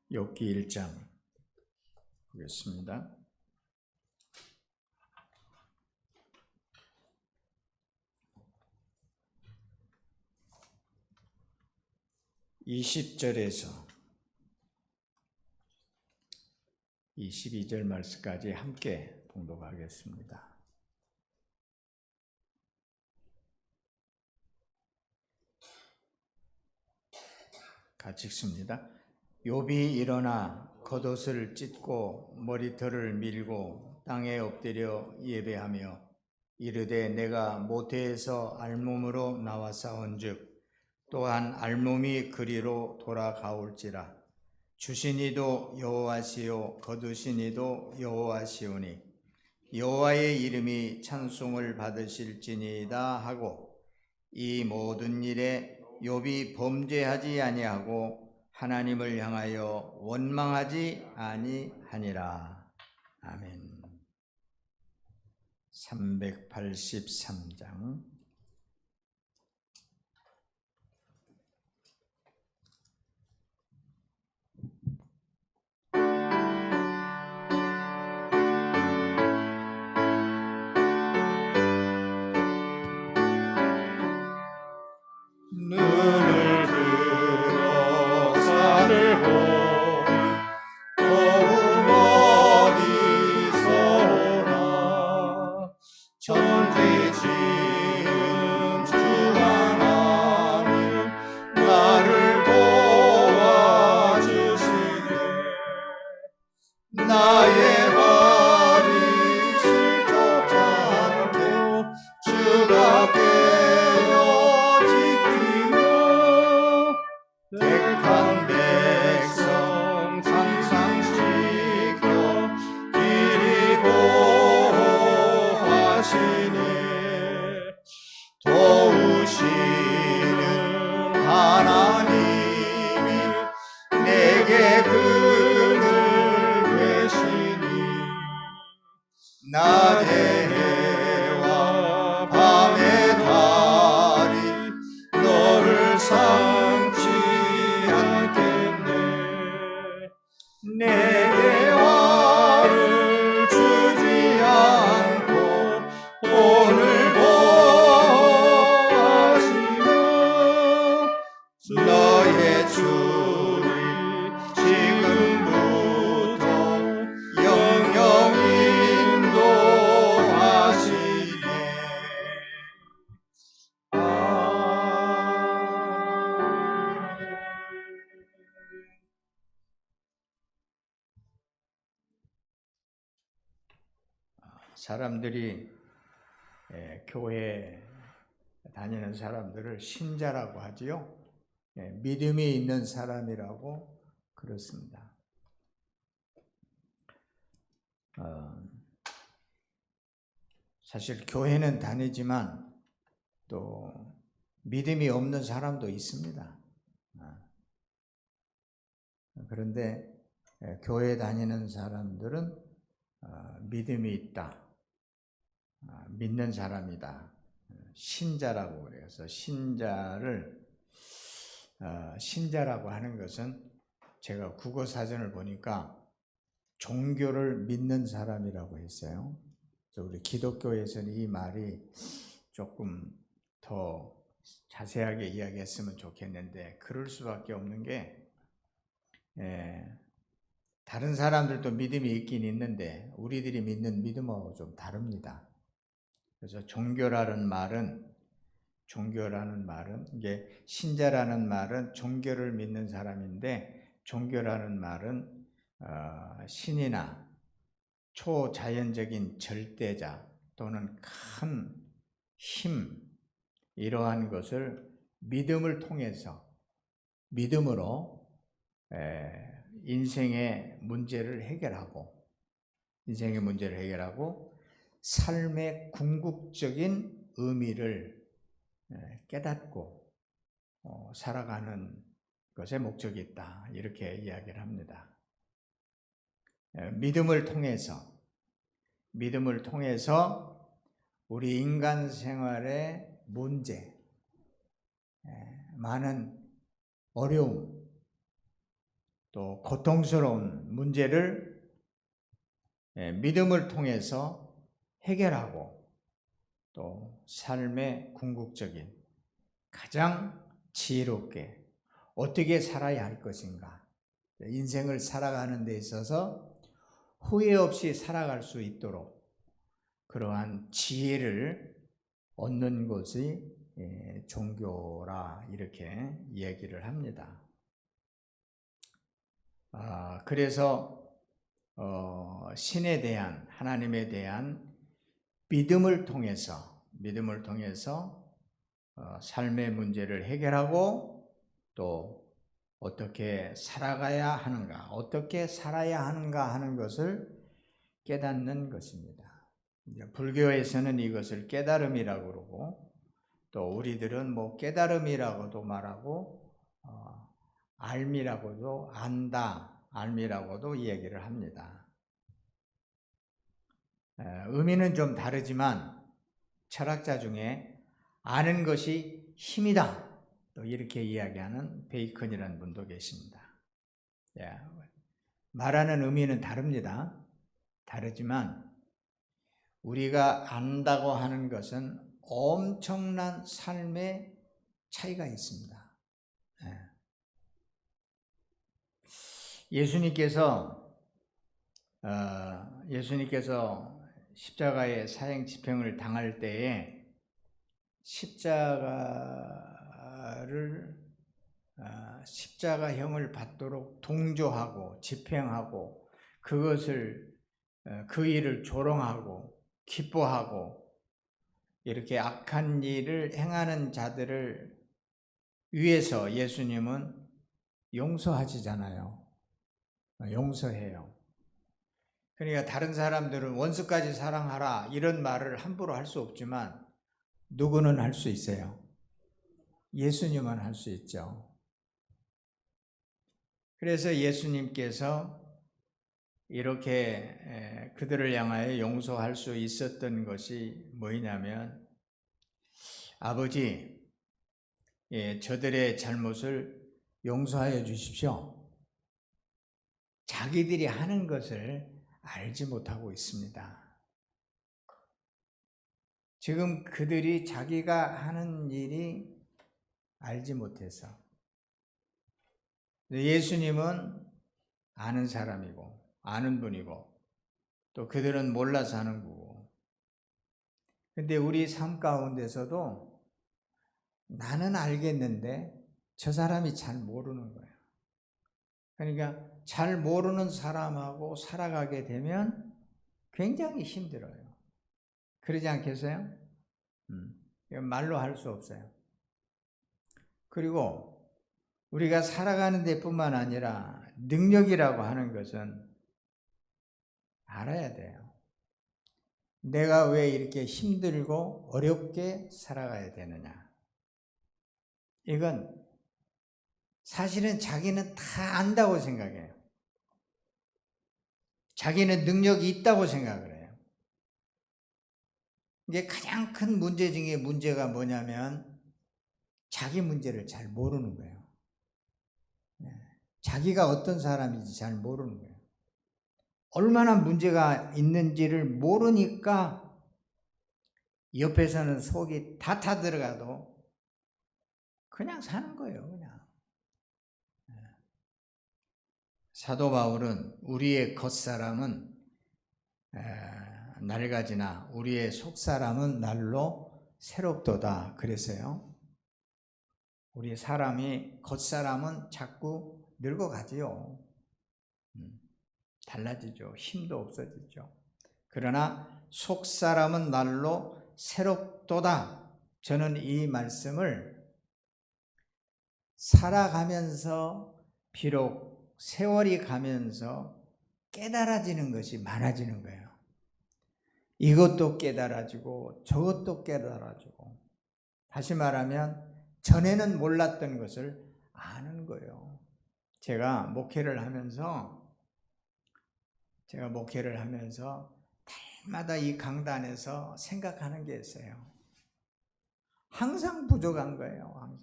욥기 1장 보겠습니다. (20절에서) 22절 말씀까지 함께 봉독하겠습니다. 같이 읽습니다. 욥이 일어나 겉옷을 찢고 머리털을 밀고 땅에 엎드려 예배하며 이르되 내가 모태에서 알몸으로 나왔사온즉 또한 알몸이 그리로 돌아가올지라. 주신 이도 여호와시요 거두신 이도 여호와시오니 여호와의 이름이 찬송을 받으실지니이다 하고 이 모든 일에 욥이 범죄하지 아니하고 하나님을 향하여 원망하지 아니하니라. 아멘. 383장 눈을 들어 산을 보니 더욱 어디서 오나 천지 지은 주 하나님 나를 도와주시네. 나의 발이 실족지 않게 주가 택한 백성 항상 지켜 길이 보호하시네. 도우시는 하나님이 내게 그늘 되시니 낮의 해와 밤의 달이 너를 삼키 내게 화를 주지 않고 오늘 보호하시며 너의 주를 지금부터 영영 인도하시네. 사람들이 교회 다니는 사람들을 신자라고 하지요. 믿음이 있는 사람이라고 그렇습니다. 사실 교회는 다니지만 또 믿음이 없는 사람도 있습니다. 그런데 교회 다니는 사람들은 믿음이 있다. 믿는 사람이다. 신자라고 그래서 신자라고 하는 것은 제가 국어사전을 보니까 종교를 믿는 사람이라고 했어요. 그래서 우리 기독교에서는 이 말이 조금 더 자세하게 이야기했으면 좋겠는데 그럴 수밖에 없는 게 다른 사람들도 믿음이 있긴 있는데 우리들이 믿는 믿음하고 좀 다릅니다. 그래서 종교라는 말은 이게 신자라는 말은 종교를 믿는 사람인데 종교라는 말은 신이나 초자연적인 절대자 또는 큰 힘 이러한 것을 믿음으로 인생의 문제를 해결하고 삶의 궁극적인 의미를 깨닫고 살아가는 것에 목적이 있다. 이렇게 이야기를 합니다. 믿음을 통해서 우리 인간 생활의 문제, 많은 어려움, 또 고통스러운 문제를 믿음을 통해서 해결하고 또 삶의 궁극적인 가장 지혜롭게 어떻게 살아야 할 것인가, 인생을 살아가는 데 있어서 후회 없이 살아갈 수 있도록 그러한 지혜를 얻는 것이 종교라 이렇게 얘기를 합니다. 그래서 신에 대한, 하나님에 대한 믿음을 통해서 삶의 문제를 해결하고 또 어떻게 살아가야 하는가, 어떻게 살아야 하는가 하는 것을 깨닫는 것입니다. 불교에서는 이것을 깨달음이라고 그러고 또 우리들은 뭐 깨달음이라고도 말하고 알미라고도 안다, 알미라고도 얘기를 합니다. 의미는 좀 다르지만 철학자 중에 아는 것이 힘이다 또 이렇게 이야기하는 베이컨이라는 분도 계십니다. 말하는 의미는 다르지만 우리가 안다고 하는 것은 엄청난 삶의 차이가 있습니다. 예수님께서 십자가의 사형 집행을 당할 때에 십자가형을 받도록 동조하고 집행하고 그것을 그 일을 조롱하고 기뻐하고 이렇게 악한 일을 행하는 자들을 위해서 예수님은 용서하시잖아요. 용서해요. 그러니까 다른 사람들은 원수까지 사랑하라 이런 말을 함부로 할 수 없지만 누구는 할 수 있어요? 예수님은 할 수 있죠. 그래서 예수님께서 이렇게 그들을 향하여 용서할 수 있었던 것이 뭐냐면 아버지, 저들의 잘못을 용서하여 주십시오. 자기들이 하는 것을 알지 못하고 있습니다. 지금 그들이 자기가 하는 일이 알지 못해서 예수님은 아는 사람이고 아는 분이고 또 그들은 몰라서 하는 거고 근데 우리 삶 가운데서도 나는 알겠는데 저 사람이 잘 모르는 거예요. 그러니까 잘 모르는 사람하고 살아가게 되면 굉장히 힘들어요. 그러지 않겠어요? 말로 할 수 없어요. 그리고 우리가 살아가는 데뿐만 아니라 능력이라고 하는 것은 알아야 돼요. 내가 왜 이렇게 힘들고 어렵게 살아가야 되느냐. 이건 사실은 자기는 다 안다고 생각해요. 자기는 능력이 있다고 생각을 해요. 이게 가장 큰 문제 중에 문제가 뭐냐면 자기 문제를 잘 모르는 거예요. 자기가 어떤 사람인지 잘 모르는 거예요. 얼마나 문제가 있는지를 모르니까 옆에서는 속이 다 타들어가도 그냥 사는 거예요. 그냥. 사도 바울은 우리의 겉사람은 낡아지나 우리의 속사람은 날로 새롭도다 그랬어요. 우리 사람이 겉사람은 자꾸 늙어가지요. 달라지죠. 힘도 없어지죠. 그러나 속사람은 날로 새롭도다. 저는 이 말씀을 살아가면서 비록 세월이 가면서 깨달아지는 것이 많아지는 거예요. 이것도 깨달아지고 저것도 깨달아지고 다시 말하면 전에는 몰랐던 것을 아는 거예요. 제가 목회를 하면서 달마다 이 강단에서 생각하는 게 있어요. 항상 부족한 거예요.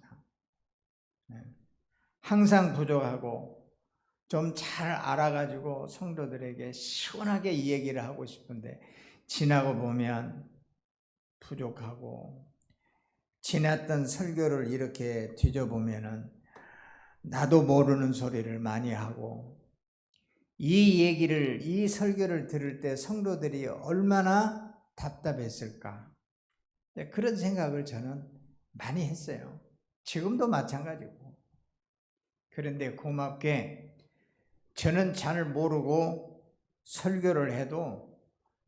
항상 부족하고 좀 잘 알아가지고 성도들에게 시원하게 이 얘기를 하고 싶은데 지나고 보면 부족하고 지났던 설교를 이렇게 뒤져보면은 나도 모르는 소리를 많이 하고 이 설교를 들을 때 성도들이 얼마나 답답했을까. 그런 생각을 저는 많이 했어요. 지금도 마찬가지고. 그런데 고맙게 저는 잘 모르고 설교를 해도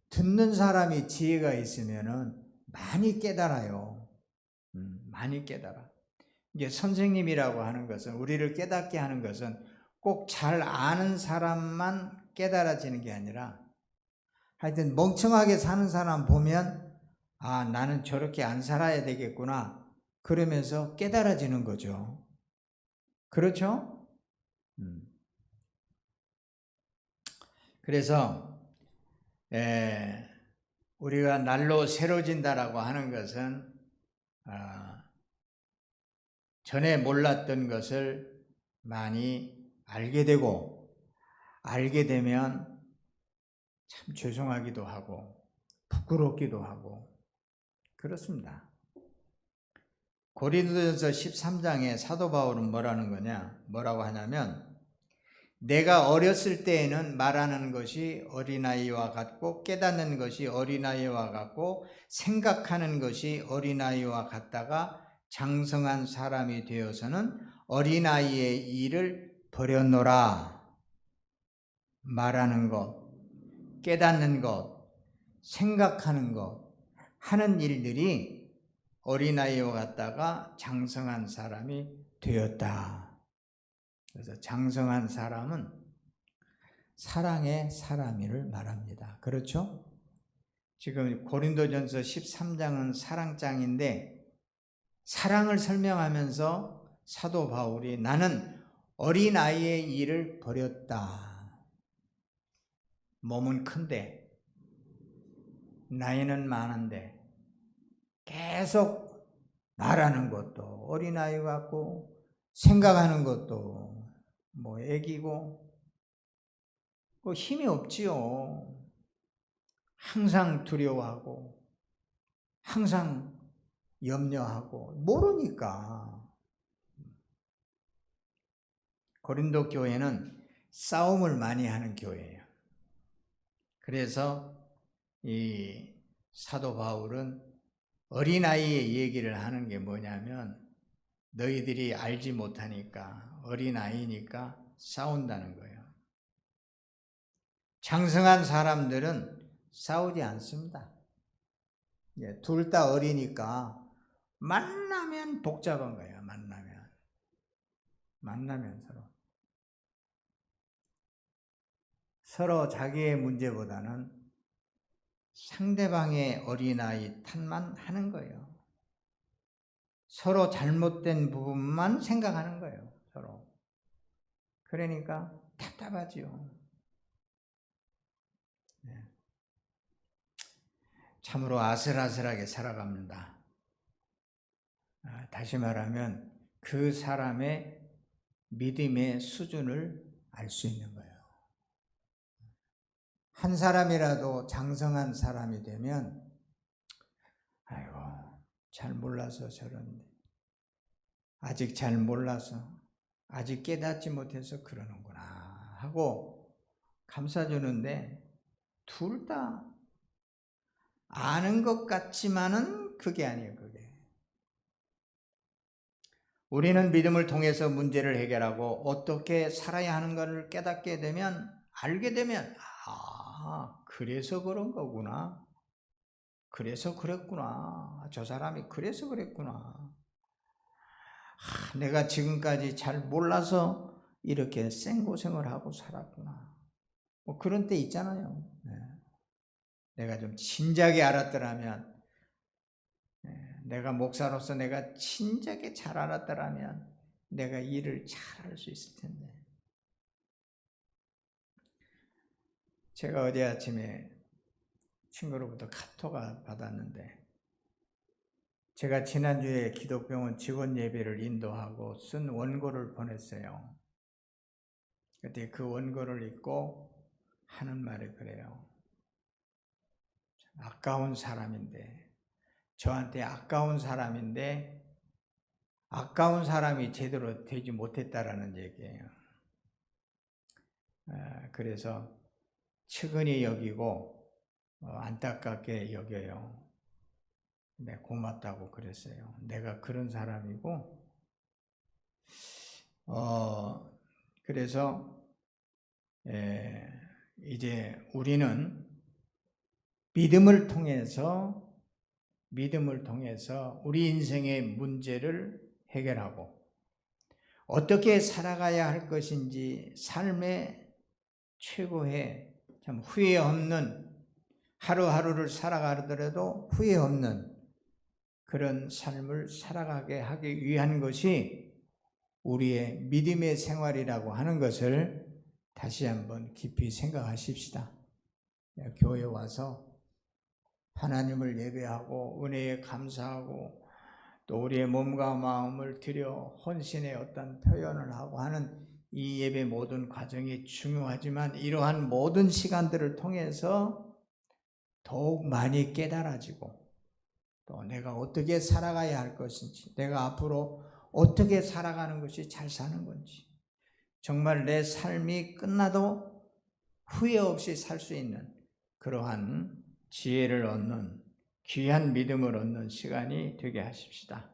듣는 사람이 지혜가 있으면은 많이 깨달아요. 많이 깨달아. 이게 선생님이라고 하는 것은, 우리를 깨닫게 하는 것은 꼭 잘 아는 사람만 깨달아지는 게 아니라 하여튼 멍청하게 사는 사람 보면 아, 나는 저렇게 안 살아야 되겠구나 그러면서 깨달아지는 거죠. 그렇죠? 그래서 우리가 날로 새로진다라고 하는 것은 전에 몰랐던 것을 많이 알게 되고, 알게 되면 참 죄송하기도 하고 부끄럽기도 하고 그렇습니다. 고린도전서 13장에 사도 바울은 뭐라고 하냐면, 내가 어렸을 때에는 말하는 것이 어린아이와 같고 깨닫는 것이 어린아이와 같고 생각하는 것이 어린아이와 같다가 장성한 사람이 되어서는 어린아이의 일을 버렸노라. 말하는 것, 깨닫는 것, 생각하는 것, 하는 일들이 어린아이와 같다가 장성한 사람이 되었다. 그래서 장성한 사람은 사랑의 사람이를 말합니다. 그렇죠? 지금 고린도전서 13장은 사랑장인데 사랑을 설명하면서 사도 바울이 나는 어린아이의 일을 버렸다. 몸은 큰데 나이는 많은데 계속 말하는 것도 어린아이 같고 생각하는 것도 뭐 애기고 힘이 없지요. 항상 두려워하고 항상 염려하고 모르니까. 고린도 교회는 싸움을 많이 하는 교회예요. 그래서 이 사도 바울은 어린아이의 얘기를 하는 게 뭐냐면 너희들이 알지 못하니까 어린아이니까 싸운다는 거예요. 장성한 사람들은 싸우지 않습니다. 둘 다 어리니까 만나면 복잡한 거예요. 만나면 서로 자기의 문제보다는 상대방의 어린아이 탓만 하는 거예요. 서로 잘못된 부분만 생각하는 거예요. 서로. 그러니까 답답하지요. 참으로 아슬아슬하게 살아갑니다. 다시 말하면 그 사람의 믿음의 수준을 알 수 있는 거예요. 한 사람이라도 장성한 사람이 되면 아이고 잘 몰라서 저런데 아직 잘 몰라서 아직 깨닫지 못해서 그러는구나 하고 감싸주는데 둘 다 아는 것 같지만은 그게 아니에요. 그게 우리는 믿음을 통해서 문제를 해결하고 어떻게 살아야 하는 것을 깨닫게 되면 알게 되면 그래서 그런 거구나. 그래서 그랬구나. 저 사람이 그래서 그랬구나. 내가 지금까지 잘 몰라서 이렇게 생고생을 하고 살았구나. 뭐 그런 때 있잖아요. 내가 좀 진작에 알았더라면, 내가 목사로서 내가 진작에 잘 알았더라면 내가 일을 잘 할 수 있을 텐데. 제가 어제 아침에 친구로부터 카톡을 받았는데, 제가 지난주에 기독병원 직원 예배를 인도하고 쓴 원고를 보냈어요. 그때 그 원고를 읽고 하는 말이 그래요. 아까운 사람인데, 저한테 아까운 사람인데 아까운 사람이 제대로 되지 못했다라는 얘기예요. 그래서 측은히 여기고 안타깝게 여겨요. 네, 고맙다고 그랬어요. 내가 그런 사람이고, 그래서 이제 우리는 믿음을 통해서 우리 인생의 문제를 해결하고 어떻게 살아가야 할 것인지 삶의 최고의 참 후회 없는 하루하루를 살아가더라도 후회 없는 그런 삶을 살아가게 하기 위한 것이 우리의 믿음의 생활이라고 하는 것을 다시 한번 깊이 생각하십시다. 교회에 와서 하나님을 예배하고 은혜에 감사하고 또 우리의 몸과 마음을 들여 헌신의 어떤 표현을 하고 하는 이 예배 모든 과정이 중요하지만 이러한 모든 시간들을 통해서 더욱 많이 깨달아지고 또 내가 어떻게 살아가야 할 것인지, 내가 앞으로 어떻게 살아가는 것이 잘 사는 건지, 정말 내 삶이 끝나도 후회 없이 살 수 있는 그러한 지혜를 얻는 귀한 믿음을 얻는 시간이 되게 하십시다.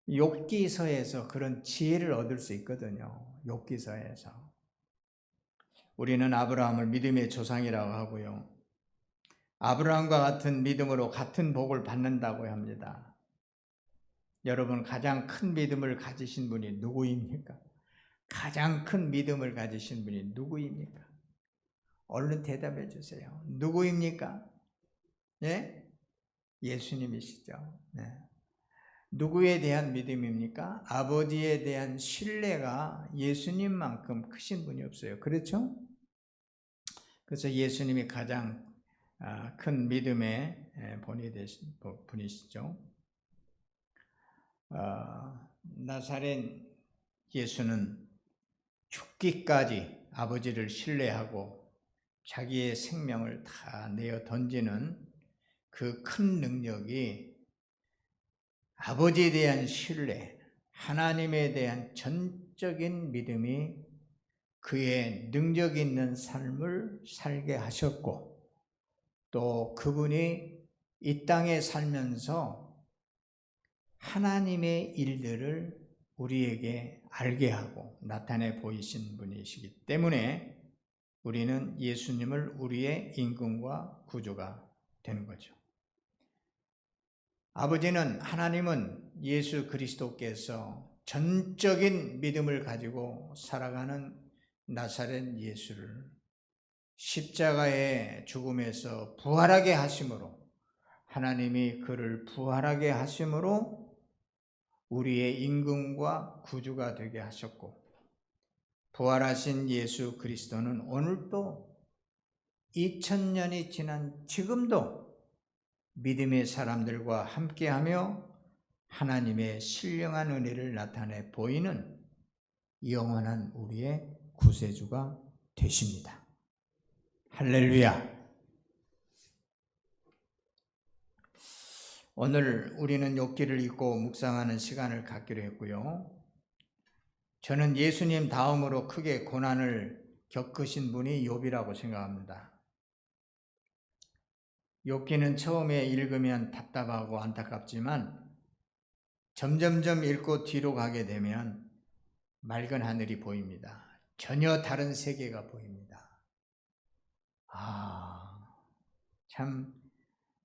욥기서에서 그런 지혜를 얻을 수 있거든요. 욥기서에서. 우리는 아브라함을 믿음의 조상이라고 하고요. 아브라함과 같은 믿음으로 같은 복을 받는다고 합니다. 여러분, 가장 큰 믿음을 가지신 분이 누구입니까? 가장 큰 믿음을 가지신 분이 누구입니까? 얼른 대답해 주세요. 누구입니까? 예? 예수님이시죠. 네. 누구에 대한 믿음입니까? 아버지에 대한 신뢰가 예수님만큼 크신 분이 없어요. 그렇죠? 그래서 예수님이 가장 큰 믿음의 본이 되신 분이시죠. 나사렛 예수는 죽기까지 아버지를 신뢰하고 자기의 생명을 다 내어 던지는 그 큰 능력이 아버지에 대한 신뢰, 하나님에 대한 전적인 믿음이 그의 능력 있는 삶을 살게 하셨고 또 그분이 이 땅에 살면서 하나님의 일들을 우리에게 알게 하고 나타내 보이신 분이시기 때문에 우리는 예수님을 우리의 임금과 구주가 되는 거죠. 아버지는, 하나님은 예수 그리스도께서 전적인 믿음을 가지고 살아가는 나사렛 예수를 십자가의 죽음에서 부활하게 하심으로, 하나님이 그를 부활하게 하심으로 우리의 임금과 구주가 되게 하셨고, 부활하신 예수 그리스도는 오늘도 2000년이 지난 지금도 믿음의 사람들과 함께하며 하나님의 신령한 은혜를 나타내 보이는 영원한 우리의 구세주가 되십니다. 할렐루야. 오늘 우리는 욥기를 읽고 묵상하는 시간을 갖기로 했고요. 저는 예수님 다음으로 크게 고난을 겪으신 분이 욥이라고 생각합니다. 욥기는 처음에 읽으면 답답하고 안타깝지만 점점점 읽고 뒤로 가게 되면 맑은 하늘이 보입니다. 전혀 다른 세계가 보입니다. 참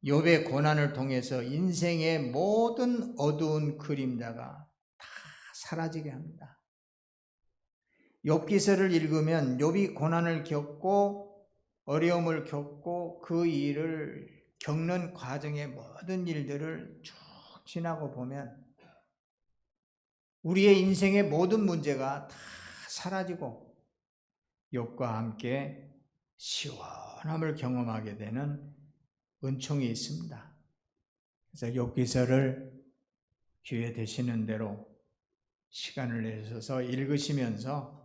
욥의 고난을 통해서 인생의 모든 어두운 그림자가 다 사라지게 합니다. 욥기서를 읽으면 욥이 고난을 겪고 어려움을 겪고 그 일을 겪는 과정의 모든 일들을 쭉 지나고 보면 우리의 인생의 모든 문제가 다 사라지고 욥과 함께 시원함을 경험하게 되는 은총이 있습니다. 그래서 욥기서를 기회 되시는 대로 시간을 내셔서 읽으시면서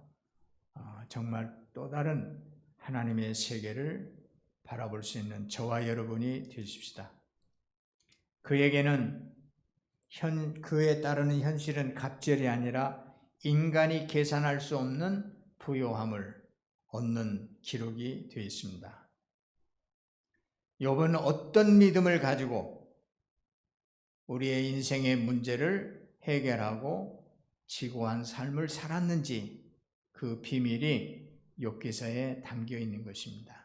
정말 또 다른 하나님의 세계를 바라볼 수 있는 저와 여러분이 되십시다. 그에게는 그에 따르는 현실은 갑절이 아니라 인간이 계산할 수 없는 부요함을 얻는 기록이 되어 있습니다. 욥은 어떤 믿음을 가지고 우리의 인생의 문제를 해결하고 지고한 삶을 살았는지 그 비밀이 욥기서에 담겨 있는 것입니다.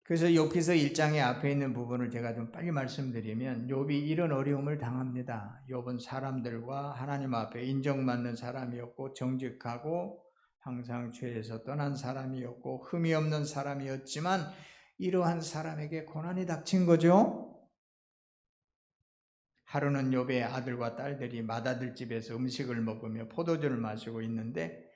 그래서 욥기서 1장의 앞에 있는 부분을 제가 좀 빨리 말씀드리면 욥이 이런 어려움을 당합니다. 욥은 사람들과 하나님 앞에 인정받는 사람이었고 정직하고 항상 죄에서 떠난 사람이었고 흠이 없는 사람이었지만 이러한 사람에게 고난이 닥친 거죠. 하루는 욥의 아들과 딸들이 맏아들 집에서 음식을 먹으며 포도주를 마시고 있는데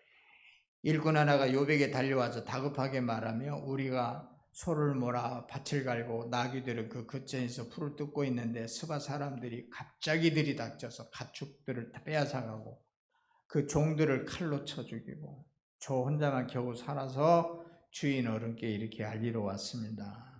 일꾼 하나가 욥에게 달려와서 다급하게 말하며 우리가 소를 몰아 밭을 갈고 나귀들은 그 겉전에서 풀을 뜯고 있는데 스바 사람들이 갑자기 들이닥쳐서 가축들을 다 빼앗아가고 그 종들을 칼로 쳐 죽이고 저 혼자만 겨우 살아서 주인 어른께 이렇게 알리러 왔습니다.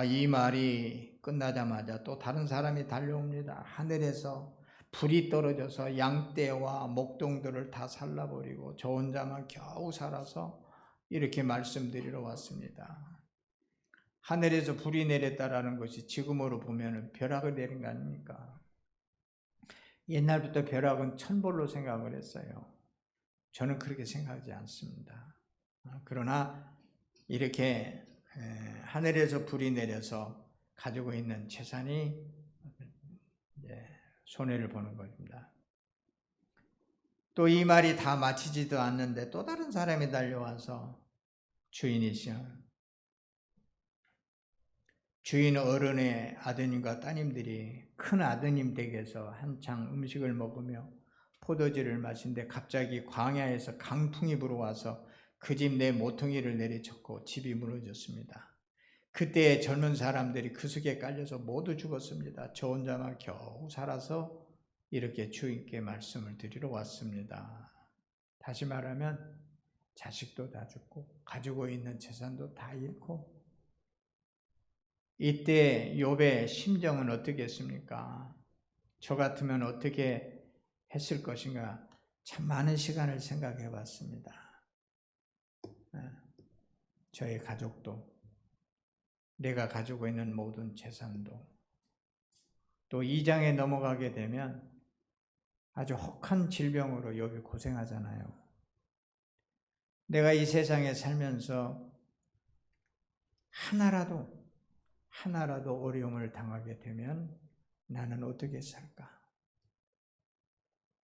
이 말이 끝나자마자 또 다른 사람이 달려옵니다. 하늘에서 불이 떨어져서 양떼와 목동들을 다 살라버리고 저 혼자만 겨우 살아서 이렇게 말씀드리러 왔습니다. 하늘에서 불이 내렸다라는 것이 지금으로 보면 벼락을 내린 거 아닙니까? 옛날부터 벼락은 천벌로 생각을 했어요. 저는 그렇게 생각하지 않습니다. 그러나 이렇게 하늘에서 불이 내려서 가지고 있는 재산이 손해를 보는 것입니다. 또 이 말이 다 마치지도 않는데 또 다른 사람이 달려와서 주인이시여 주인 어른의 아드님과 따님들이 큰 아드님 댁에서 한창 음식을 먹으며 포도주를 마신데 갑자기 광야에서 강풍이 불어와서 그 집 내 모퉁이를 내리쳤고 집이 무너졌습니다. 그때 젊은 사람들이 그 속에 깔려서 모두 죽었습니다. 저 혼자만 겨우 살아서 이렇게 주인께 말씀을 드리러 왔습니다. 다시 말하면 자식도 다 죽고 가지고 있는 재산도 다 잃고 이때 욥의 심정은 어떻겠습니까? 저 같으면 어떻게 했을 것인가 참 많은 시간을 생각해 봤습니다. 저의 가족도 내가 가지고 있는 모든 재산도 또 2장에 넘어가게 되면 아주 혹한 질병으로 욥이 고생하잖아요. 내가 이 세상에 살면서 하나라도 어려움을 당하게 되면 나는 어떻게 살까?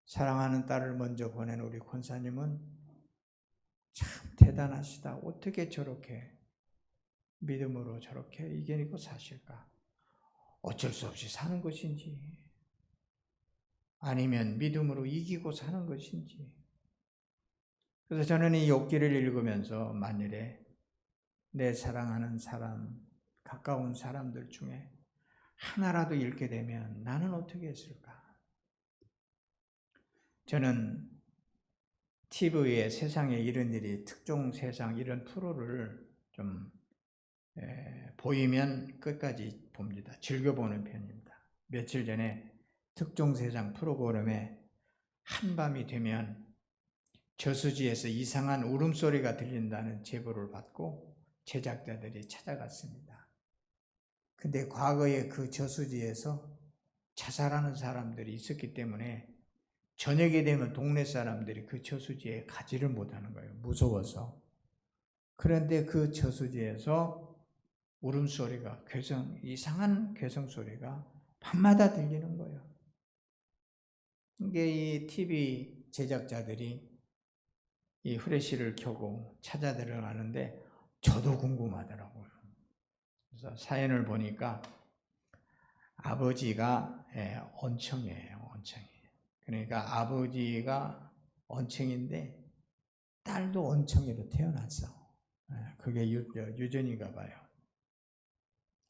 사랑하는 딸을 먼저 보낸 우리 권사님은 참 대단하시다. 어떻게 저렇게 믿음으로 저렇게 이겨내고 사실까? 어쩔 수 없이 사는 것인지 아니면 믿음으로 이기고 사는 것인지. 그래서 저는 이 욥기를 읽으면서 만일에 내 사랑하는 사람, 가까운 사람들 중에 하나라도 잃게 되면 나는 어떻게 했을까? 저는 TV에 세상에 이런 일이 특종 세상 이런 프로를 좀 보이면 끝까지 봅니다. 즐겨보는 편입니다. 며칠 전에 특종 세상 프로그램에 한밤이 되면 저수지에서 이상한 울음소리가 들린다는 제보를 받고 제작자들이 찾아갔습니다. 근데 과거에 그 저수지에서 자살하는 사람들이 있었기 때문에 저녁이 되면 동네 사람들이 그 저수지에 가지를 못하는 거예요. 무서워서. 그런데 그 저수지에서 울음소리가 이상한 괴성소리가 밤마다 들리는 거예요. 이게 이 TV 제작자들이 이 후레쉬를 켜고 찾아 들어가는데 저도 궁금하더라고요. 그래서 사연을 보니까 아버지가 언청이에요. 언청이. 그러니까 아버지가 언청인데 딸도 언청이로 태어났어. 그게 유전인가 봐요.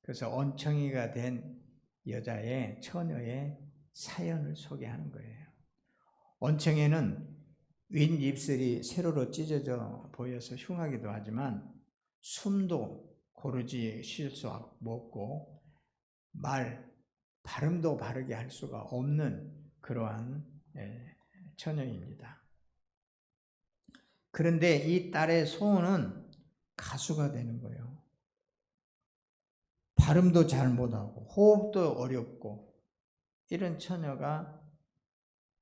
그래서 언청이가 된 처녀의 사연을 소개하는 거예요. 언청이는 윗입술이 세로로 찢어져 보여서 흉하기도 하지만 숨도 고르지 쉴 수 없고 발음도 바르게 할 수가 없는 그러한 처녀입니다. 그런데 이 딸의 소원은 가수가 되는 거예요. 발음도 잘 못하고 호흡도 어렵고 이런 처녀가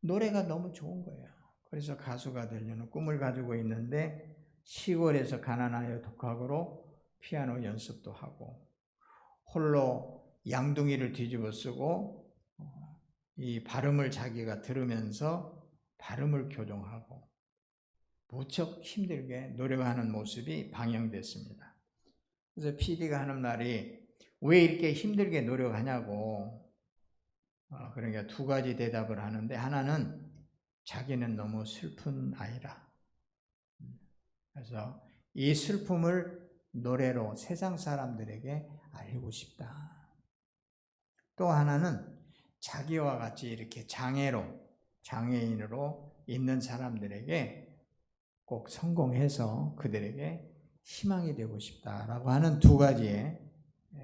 노래가 너무 좋은 거예요. 그래서 가수가 되려는 꿈을 가지고 있는데 시골에서 가난하여 독학으로 피아노 연습도 하고 홀로 양둥이를 뒤집어 쓰고 이 발음을 자기가 들으면서 발음을 교정하고 무척 힘들게 노력하는 모습이 방영됐습니다. 그래서 PD가 하는 말이 왜 이렇게 힘들게 노력하냐고. 그러니까 두 가지 대답을 하는데 하나는 자기는 너무 슬픈 아이라. 그래서 이 슬픔을 노래로 세상 사람들에게 알리고 싶다. 또 하나는 자기와 같이 이렇게 장애인으로 있는 사람들에게 꼭 성공해서 그들에게 희망이 되고 싶다라고 하는 두 가지의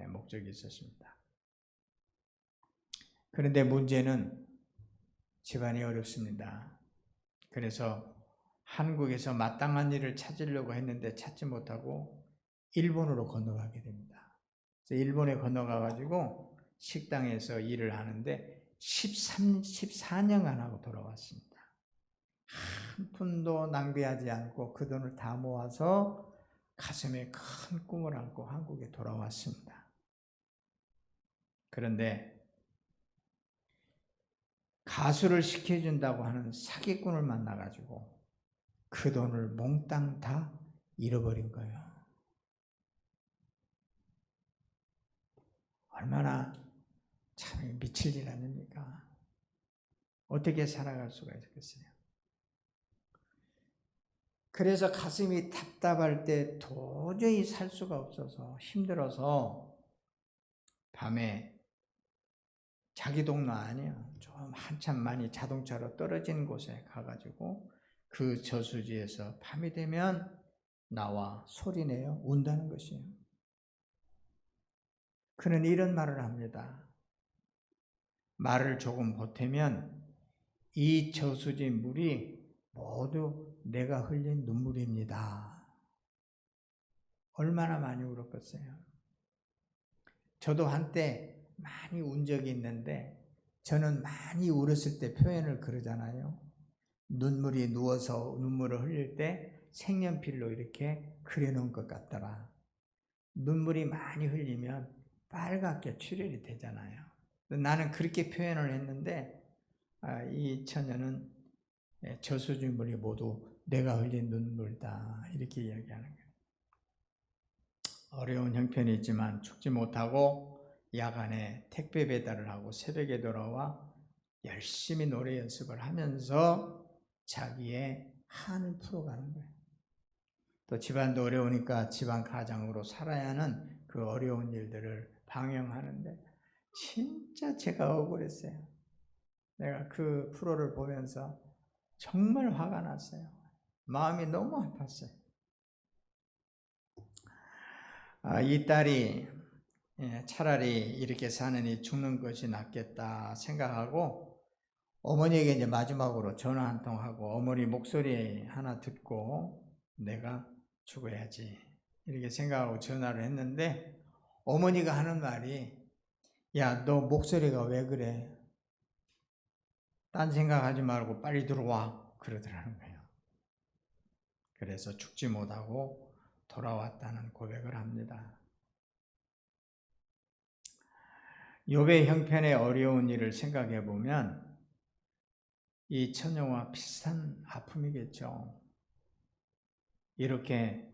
목적이 있었습니다. 그런데 문제는 집안이 어렵습니다. 그래서 한국에서 마땅한 일을 찾으려고 했는데 찾지 못하고 일본으로 건너가게 됩니다. 그래서 일본에 건너가가지고 식당에서 일을 하는데 14년간 하고 돌아왔습니다. 한 푼도 낭비하지 않고 그 돈을 다 모아서 가슴에 큰 꿈을 안고 한국에 돌아왔습니다. 그런데 가수를 시켜준다고 하는 사기꾼을 만나가지고 그 돈을 몽땅 다 잃어버린 거예요. 얼마나 참 미칠 일 아닙니까? 어떻게 살아갈 수가 있겠어요? 그래서 가슴이 답답할 때 도저히 살 수가 없어서 힘들어서 밤에 자기 동네 아니에요. 좀 한참 많이 자동차로 떨어진 곳에 가가지고 그 저수지에서 밤이 되면 나와 소리내요. 운다는 것이에요. 그는 이런 말을 합니다. 말을 조금 보태면 이 저수지 물이 모두 내가 흘린 눈물입니다. 얼마나 많이 울었겠어요. 저도 한때 많이 운 적이 있는데 저는 많이 울었을 때 표현을 그러잖아요. 눈물이 누워서 눈물을 흘릴 때 색연필로 이렇게 그려놓은 것 같더라. 눈물이 많이 흘리면 빨갛게 출혈이 되잖아요. 나는 그렇게 표현을 했는데 이 처녀는 저수지물이 모두 내가 흘린 눈물이다 이렇게 이야기하는 거예요. 어려운 형편이 있지만 죽지 못하고 야간에 택배 배달을 하고 새벽에 돌아와 열심히 노래 연습을 하면서 자기의 한을 풀어가는 거예요. 또 집안도 어려우니까 집안 가장으로 살아야 하는 그 어려운 일들을 방영하는데 진짜 제가 억울했어요. 내가 그 프로를 보면서 정말 화가 났어요. 마음이 너무 아팠어요. 이 딸이 차라리 이렇게 사느니 죽는 것이 낫겠다 생각하고 어머니에게 이제 마지막으로 전화 한 통 하고 어머니 목소리 하나 듣고 내가 죽어야지 이렇게 생각하고 전화를 했는데 어머니가 하는 말이 야, 너 목소리가 왜 그래? 딴 생각하지 말고 빨리 들어와 그러더라는 거예요. 그래서 죽지 못하고 돌아왔다는 고백을 합니다. 욥의 형편의 어려운 일을 생각해 보면 이 처녀와 비슷한 아픔이겠죠. 이렇게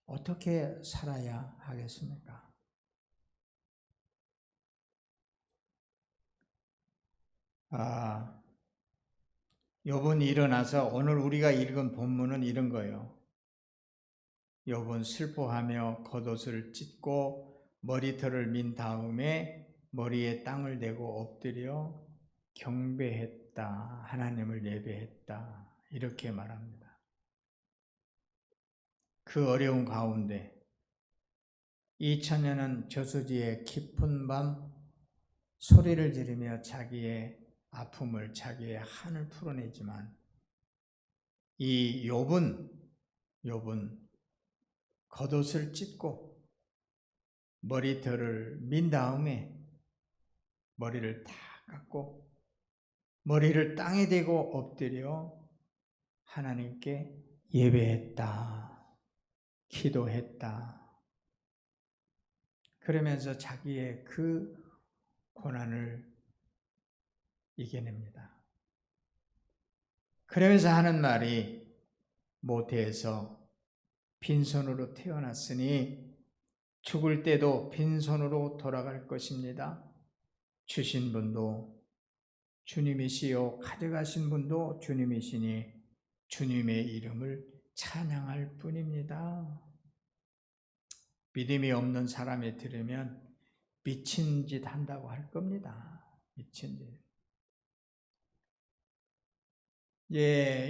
어떻게 살아야 하겠습니까? 욥은 일어나서 오늘 우리가 읽은 본문은 이런 거예요. 욥은 슬퍼하며 겉옷을 찢고 머리털을 민 다음에 머리에 땅을 대고 엎드려 경배했다. 하나님을 예배했다. 이렇게 말합니다. 그 어려운 가운데 이 처녀는 저수지의 깊은 밤 소리를 지르며 자기의 아픔을, 자기의 한을 풀어내지만 이 욥은 겉옷을 찢고 머리털을 민 다음에 머리를 다 깎고 머리를 땅에 대고 엎드려 하나님께 예배했다, 기도했다. 그러면서 자기의 그 고난을 이겨냅니다. 그러면서 하는 말이 모태에서 빈손으로 태어났으니 죽을 때도 빈손으로 돌아갈 것입니다. 주신 분도 주님이시요 가져가신 분도 주님이시니 주님의 이름을 찬양할 뿐입니다. 믿음이 없는 사람이 들으면 미친 짓 한다고 할 겁니다. 미친 짓.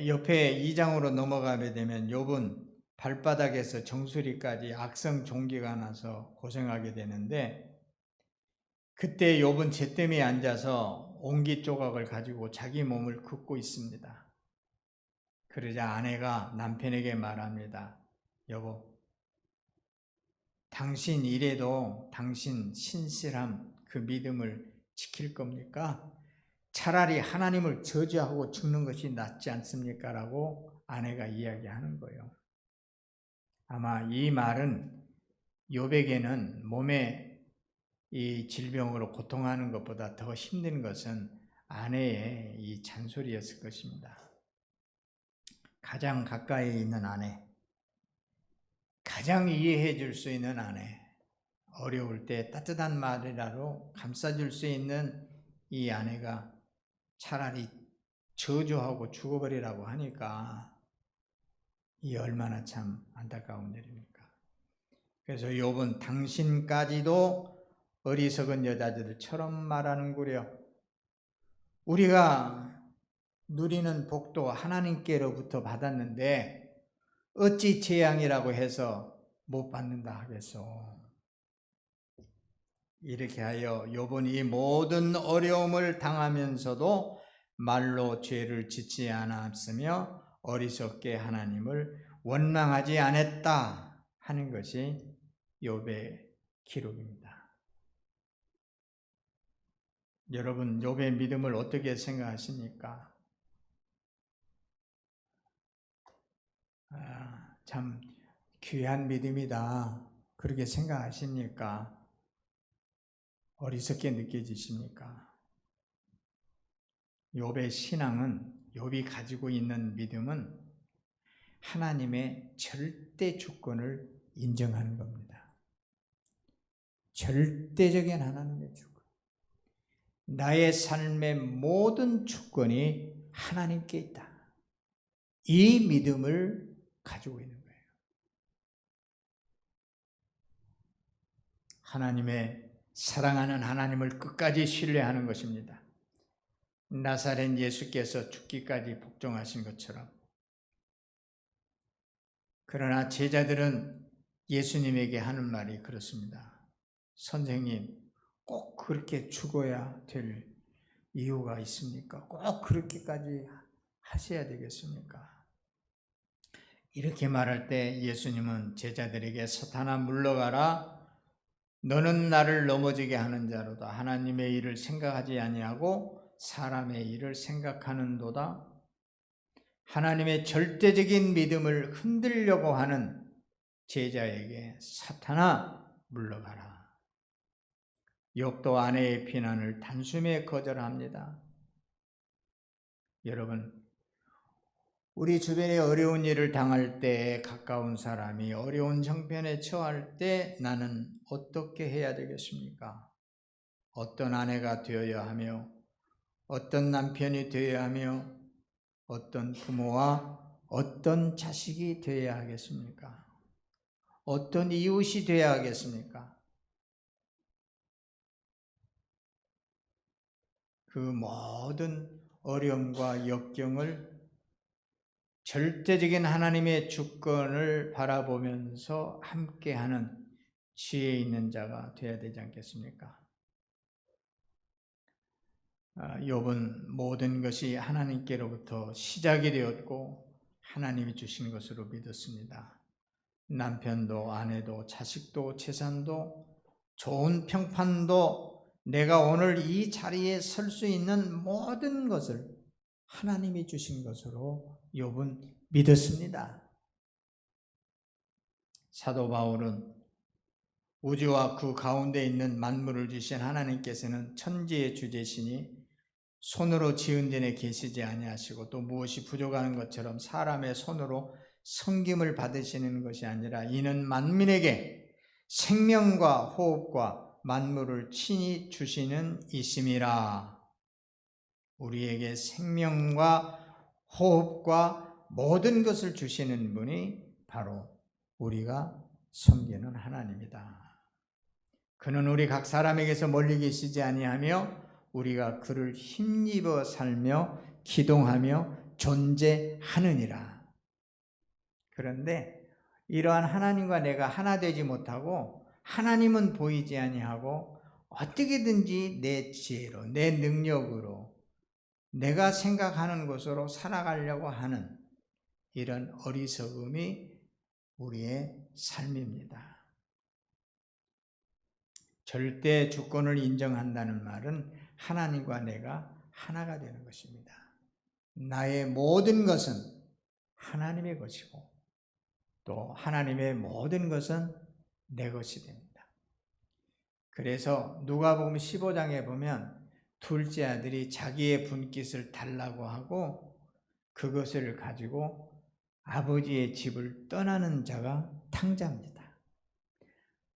옆에 2장으로 넘어가게 되면 욥은 발바닥에서 정수리까지 악성 종기가 나서 고생하게 되는데, 그때 욥은 잿더미에 앉아서 옹기 조각을 가지고 자기 몸을 긋고 있습니다. 그러자 아내가 남편에게 말합니다. 여보, 당신 이래도 당신 신실함, 그 믿음을 지킬 겁니까? 차라리 하나님을 저주하고 죽는 것이 낫지 않습니까? 라고 아내가 이야기하는 거예요. 아마 이 말은 욥에게는 몸에 이 질병으로 고통하는 것보다 더 힘든 것은 아내의 이 잔소리였을 것입니다. 가장 가까이 있는 아내, 가장 이해해 줄 수 있는 아내, 어려울 때 따뜻한 말이라도 감싸줄 수 있는 이 아내가 차라리 저주하고 죽어버리라고 하니까 이 얼마나 참 안타까운 일입니까? 그래서 욥은 당신까지도 어리석은 여자들처럼 말하는구려. 우리가 누리는 복도 하나님께로부터 받았는데 어찌 재앙이라고 해서 못 받는다 하겠소. 이렇게 하여 욥은 이 모든 어려움을 당하면서도 말로 죄를 짓지 않았으며 어리석게 하나님을 원망하지 않았다 하는 것이 욥의 기록입니다. 여러분, 욥의 믿음을 어떻게 생각하십니까? 참 귀한 믿음이다, 그렇게 생각하십니까? 어리석게 느껴지십니까? 욥의 신앙은, 욥이 가지고 있는 믿음은 하나님의 절대 주권을 인정하는 겁니다. 절대적인 하나님의 주권. 나의 삶의 모든 주권이 하나님께 있다. 이 믿음을 가지고 있는 거예요. 하나님의 사랑하는 하나님을 끝까지 신뢰하는 것입니다. 나사렛 예수께서 죽기까지 복종하신 것처럼. 그러나 제자들은 예수님에게 하는 말이 그렇습니다. 선생님, 꼭 그렇게 죽어야 될 이유가 있습니까? 꼭 그렇게까지 하셔야 되겠습니까? 이렇게 말할 때 예수님은 제자들에게 사탄아 물러가라, 너는 나를 넘어지게 하는 자로다. 하나님의 일을 생각하지 아니하고 사람의 일을 생각하는도다. 하나님의 절대적인 믿음을 흔들려고 하는 제자에게 사탄아 물러가라. 욥도 아내의 비난을 단숨에 거절합니다. 여러분, 우리 주변에 어려운 일을 당할 때, 가까운 사람이 어려운 형편에 처할 때 나는 어떻게 해야 되겠습니까? 어떤 아내가 되어야 하며, 어떤 남편이 되어야 하며, 어떤 부모와 어떤 자식이 되어야 하겠습니까? 어떤 이웃이 되어야 하겠습니까? 그 모든 어려움과 역경을 절대적인 하나님의 주권을 바라보면서 함께하는 지혜 있는 자가 되어야 되지 않겠습니까? 욥은 모든 것이 하나님께로부터 시작이 되었고 하나님이 주신 것으로 믿었습니다. 남편도 아내도 자식도 재산도 좋은 평판도 내가 오늘 이 자리에 설 수 있는 모든 것을 하나님이 주신 것으로 욥은 믿었습니다. 사도 바울은 우주와 그 가운데 있는 만물을 주신 하나님께서는 천지의 주제시니 손으로 지은 데에 계시지 아니하시고 또 무엇이 부족하는 것처럼 사람의 손으로 섬김을 받으시는 것이 아니라 이는 만민에게 생명과 호흡과 만물을 친히 주시는 이심이라. 우리에게 생명과 호흡과 모든 것을 주시는 분이 바로 우리가 섬기는 하나님이다. 그는 우리 각 사람에게서 멀리 계시지 아니하며 우리가 그를 힘입어 살며 기동하며 존재하느니라. 그런데 이러한 하나님과 내가 하나 되지 못하고 하나님은 보이지 아니하고 어떻게든지 내 지혜로 내 능력으로 내가 생각하는 것으로 살아가려고 하는 이런 어리석음이 우리의 삶입니다. 절대 주권을 인정한다는 말은 하나님과 내가 하나가 되는 것입니다. 나의 모든 것은 하나님의 것이고 또 하나님의 모든 것은 내 것이 됩니다. 그래서 누가복음 15장에 보면 둘째 아들이 자기의 분깃을 달라고 하고 그것을 가지고 아버지의 집을 떠나는 자가 탕자입니다.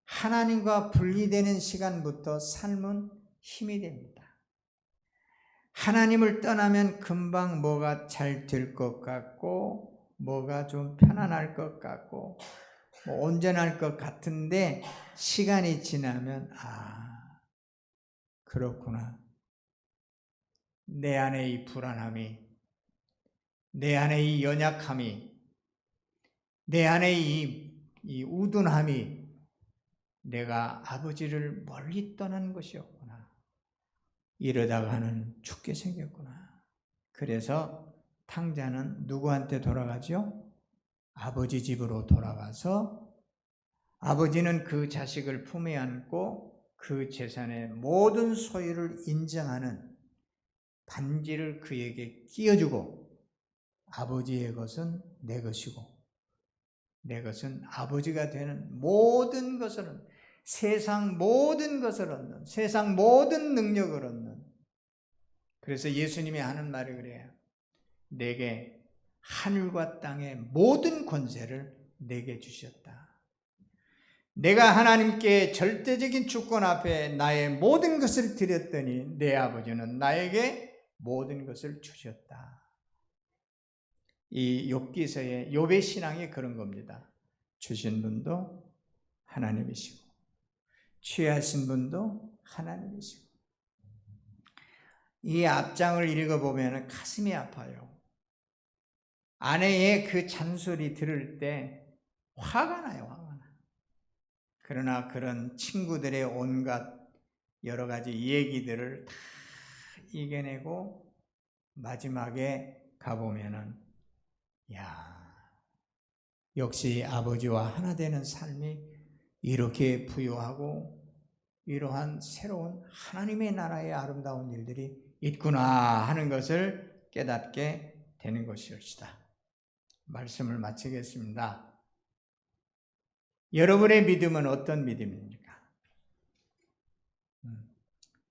하나님과 분리되는 시간부터 삶은 힘이 됩니다. 하나님을 떠나면 금방 뭐가 잘 될 것 같고 뭐가 좀 편안할 것 같고 온전할 것 같은데 시간이 지나면 그렇구나. 내 안에 이 불안함이, 내 안에 이 연약함이, 내 안에 이 우둔함이 내가 아버지를 멀리 떠난 것이었구나. 이러다가는 죽게 생겼구나. 그래서 탕자는 누구한테 돌아가죠? 아버지 집으로 돌아가서 아버지는 그 자식을 품에 안고 그 재산의 모든 소유를 인정하는 반지를 그에게 끼워주고 아버지의 것은 내 것이고 내 것은 아버지가 되는 모든 것을 얻는, 세상 모든 것을 얻는, 세상 모든 능력을 얻는. 그래서 예수님이 하는 말이 그래요. 내게 하늘과 땅의 모든 권세를 내게 주셨다. 내가 하나님께 절대적인 주권 앞에 나의 모든 것을 드렸더니 내 아버지는 나에게 모든 것을 주셨다. 이 욥기서의 욥의 신앙이 그런 겁니다. 주신 분도 하나님이시고 취하신 분도 하나님이시고. 이 앞장을 읽어보면 가슴이 아파요. 아내의 그 잔소리 들을 때 화가 나요. 화가 나. 그러나 그런 친구들의 온갖 여러 가지 얘기들을 다 이겨내고 마지막에 가보면은 역시 아버지와 하나 되는 삶이 이렇게 부유하고 이러한 새로운 하나님의 나라의 아름다운 일들이 있구나 하는 것을 깨닫게 되는 것이옵시다. 말씀을 마치겠습니다. 여러분의 믿음은 어떤 믿음입니까?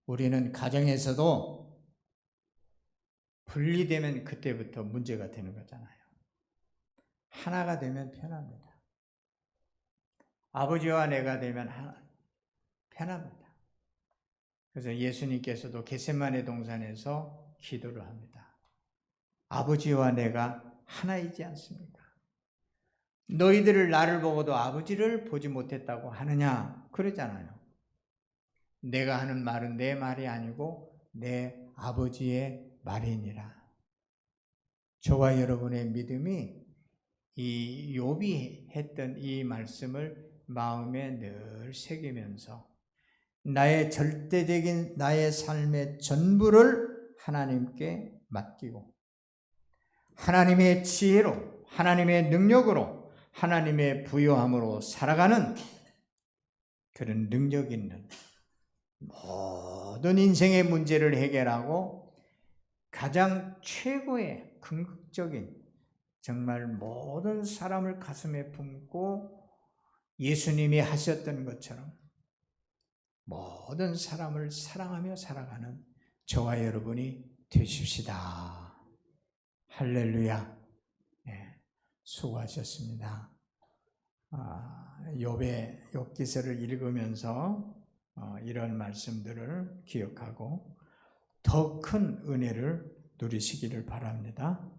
우리는 가정에서도 분리되면 그때부터 문제가 되는 거잖아요. 하나가 되면 편합니다. 아버지와 내가 되면 편합니다. 그래서 예수님께서도 겟세마네 동산에서 기도를 합니다. 아버지와 내가 하나이지 않습니까? 너희들을 나를 보고도 아버지를 보지 못했다고 하느냐? 그러잖아요. 내가 하는 말은 내 말이 아니고 내 아버지의 말이니라. 저와 여러분의 믿음이 이 욥이 했던 이 말씀을 마음에 늘 새기면서 나의 절대적인 나의 삶의 전부를 하나님께 맡기고 하나님의 지혜로 하나님의 능력으로 하나님의 부요함으로 살아가는 그런 능력 있는 모든 인생의 문제를 해결하고 가장 최고의 궁극적인 정말 모든 사람을 가슴에 품고 예수님이 하셨던 것처럼 모든 사람을 사랑하며 살아가는 저와 여러분이 되십시다. 할렐루야. 네, 수고하셨습니다. 욥의 욥기서를 읽으면서 이런 말씀들을 기억하고 더 큰 은혜를 누리시기를 바랍니다.